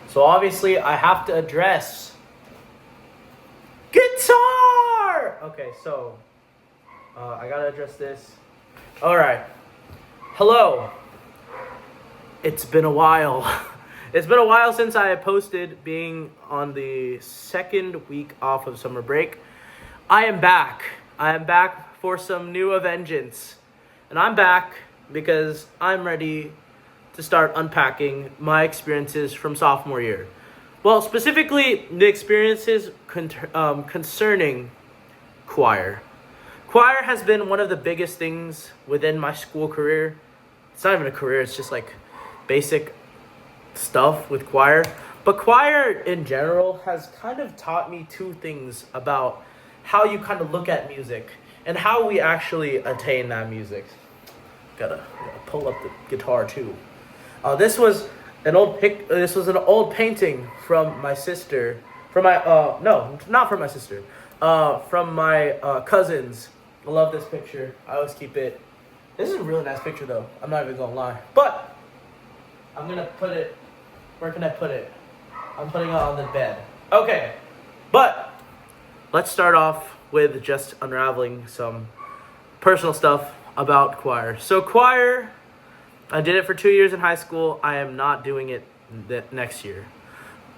So obviously I have to address guitar. Okay, so I gotta address this. All right. Hello. It's been a while. It's been a while since I posted, being on the second week off of summer break. I am back. I am back for some new vengeance. And I'm back because I'm ready to start unpacking my experiences from sophomore year. Well, specifically, the experiences concerning choir. Choir has been one of the biggest things within my school career. It's not even a career, it's just like basic stuff with choir. But choir in general has kind of taught me two things about how you kind of look at music and how we actually attain that music. Gotta pull up the guitar too. This was an old This was an old painting from my sister. From my no, not from my sister. From my cousins. I love this picture. I always keep it. This is a really nice picture though. I'm not even gonna lie. But I'm gonna put it. Where can I put it? I'm putting it on the bed. Okay, but let's start off with just unraveling some personal stuff about choir. So choir, I did it for 2 years in high school. I am not doing it next year.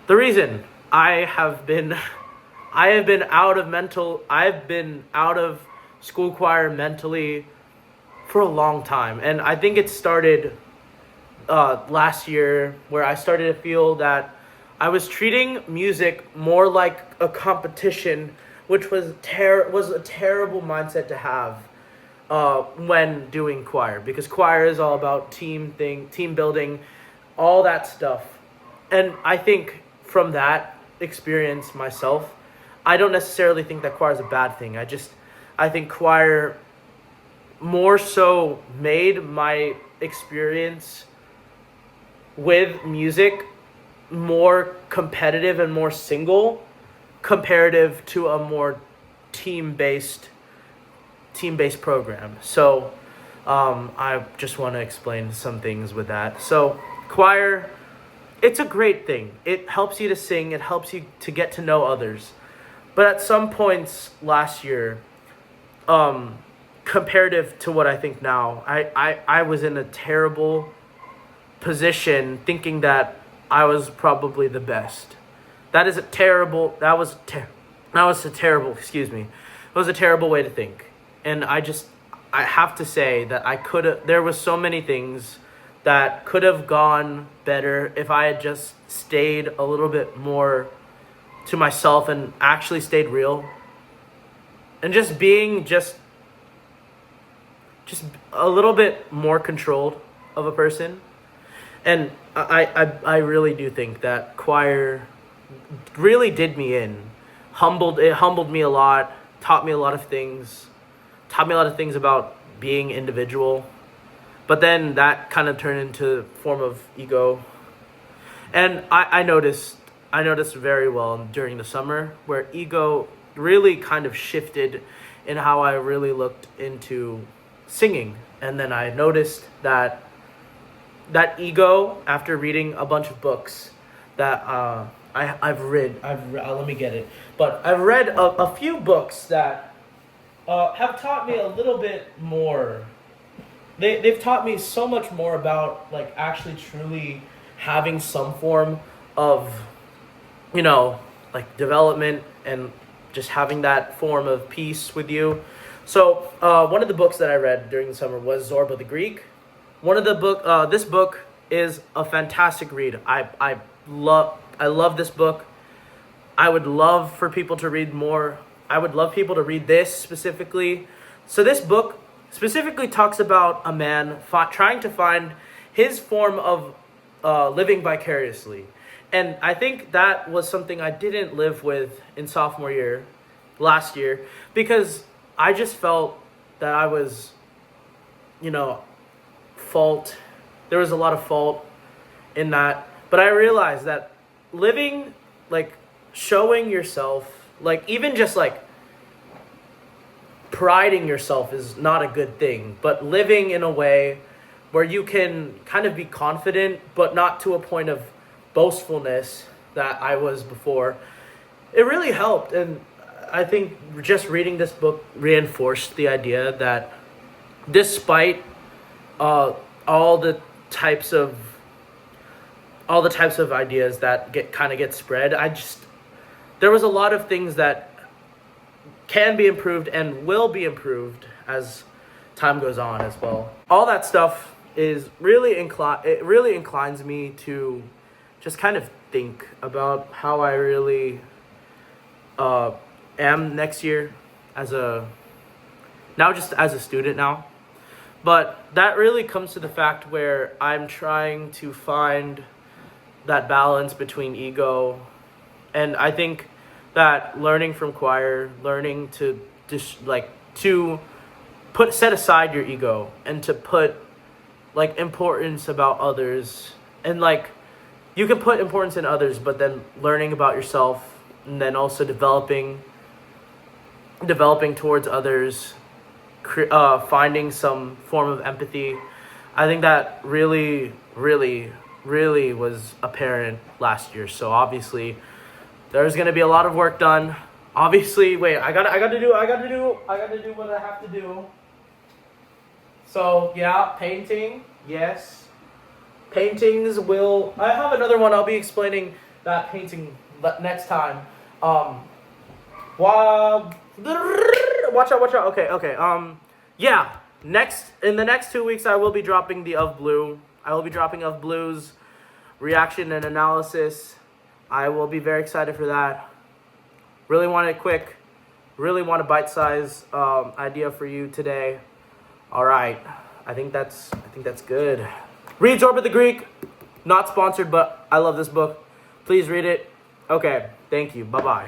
The reason I have been out of school choir mentally for a long time, and I think it started last year, where I started to feel that I was treating music more like a competition, which was a terrible mindset to have when doing choir, because choir is all about team building, all that stuff. And I think from that experience myself, I don't necessarily think that choir is a bad thing. I think choir more so made my experience with music more competitive and more single, comparative to a more team-based program. So I just want to explain some things with that. So choir, it's a great thing. It helps you to sing. It helps you to get to know others. But at some points last year, comparative to what I think now, I was in a terrible position thinking that I was probably the best. That was a terrible, excuse me. It was a terrible way to think. And I have to say that there was so many things that could have gone better if I had just stayed a little bit more to myself and actually stayed real. And just being just a little bit more controlled of a person. And I really do think that choir really did me in. It humbled me a lot, taught me a lot of things about being individual. But then that kind of turned into a form of ego. And I noticed very well during the summer where ego really kind of shifted in how I really looked into singing. And then I noticed that ego, after reading a bunch of books that I've read, let me get it. But I've read a few books that have taught me a little bit more. They've taught me so much more about like actually truly having some form of, like development and just having that form of peace with you. So one of the books that I read during the summer was Zorba the Greek. This book is a fantastic read. I love this book. I would love for people to read more. I would love people to read this specifically. So this book specifically talks about a man trying to find his form of living vicariously. And I think that was something I didn't live with in sophomore year, last year, because I just felt that I was, fault. There was a lot of fault in that. But I realized that living, like, showing yourself, like, even just, like, priding yourself is not a good thing. But living in a way where you can kind of be confident, but not to a point of boastfulness that I was before, it really helped. And I think just reading this book reinforced the idea that despite uh, all the types of ideas that get spread, there was a lot of things that can be improved and will be improved as time goes on as well. All that stuff it really inclines me to just kind of think about how I really uh, am next year as a now just as a student now. But that really comes to the fact where I'm trying to find that balance between ego, and I think that learning from choir, learning to just to put set aside your ego and to put importance about others, and you can put importance in others, but then learning about yourself, and then also developing towards others, finding some form of empathy. I think that really, really, really was apparent last year. So obviously, there's gonna be a lot of work done. Obviously, wait, I gotta do what I have to do. So yeah, painting, yes. Paintings will. I have another one. I'll be explaining that painting next time. Wow. Watch out. Okay. Yeah. In the next 2 weeks, I will be dropping the Of Blue. I will be dropping Of Blue's reaction and analysis. I will be very excited for that. Really want it quick. Really want a bite-size idea for you today. All right. I think that's good. Read Orbit the Greek. Not sponsored, but I love this book. Please read it. Okay. Thank you. Bye-bye.